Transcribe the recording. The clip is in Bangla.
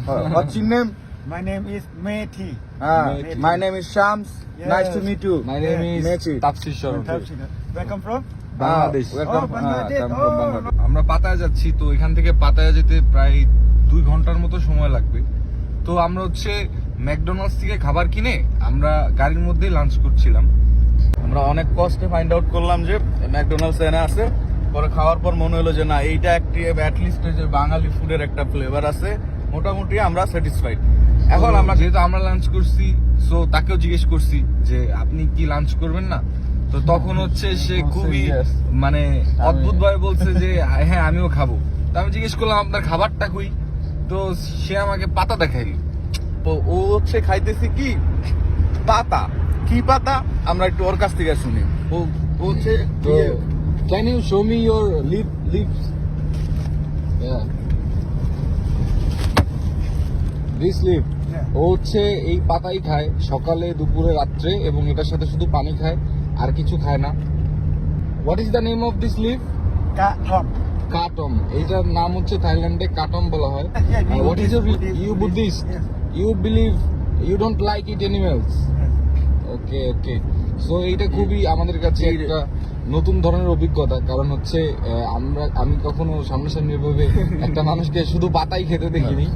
What's your name? My name is Methi. My name is Shams. Yes. Nice to meet you. My name is Methi. তাপসীর শরণ। Where come from? Bangladesh. Welcome. Oh, Bangladesh. Come from Oh, Bangladesh. আমরা পাতায়া যাচ্ছি, তো এখান থেকে পাতায়া যেতে প্রায় 2 ঘন্টার মতো সময় লাগবে। তো আমরা হচ্ছে ম্যাকডোনাল্ডস থেকে খাবার কিনে আমরা গাড়ির মধ্যেই লাঞ্চ করছিলাম। আমরা অনেক কষ্টে ফাইন্ড আউট করলাম যে ম্যাকডোনাল্ডস এনে আছে। পরে খাওয়ার পর মনে হলো যে না, এইটা একটি অ্যাটলিস্ট যে বাঙালি ফুডের একটা ফ্লেভার আছে, মোটামুটি আমরা স্যাটিসফাইড। এখন আমরা যেহেতু আমরা লাঞ্চ করছি, সো তাকেও জিজ্ঞেস করছি যে আপনি কি লাঞ্চ করবেন না? তো তখন হচ্ছে সে খুবই মানে অদ্ভুত ভাবে বলছে যে হ্যাঁ আমিও খাবো। তো আমি জিজ্ঞেস করলাম আপনার খাবারটা কই? তো সে আমাকে পাতা দেখাইল। তো ও হচ্ছে খাইতেছে কি পাতা, কি পাতা আমরা একটু ওর কাছ থেকে শুনি। ও হচ্ছে Can you show me your lips? Yeah. This leaf. Yeah. ও হচ্ছে এই পাতাই খায় সকালে, দুপুরে, রাত্রে, এবং এটার সাথে শুধু পানি খায়, আর কিছু খায় না। What is the name of this leave? Kathom. কাটম। এইটার নাম হচ্ছে থাইল্যান্ডে কাটম বলা হয়। What is you Buddhist? Yes. You believe you don't like it animals? Okay okay. So এইটা খুবই আমাদের কাছে একটা নতুন ধরনের অভিজ্ঞতা, কারণ হচ্ছে আমি কখনো সামনাসামনি ভাবে একটা মানুষকে শুধু পাতাই খেতে দেখিনি।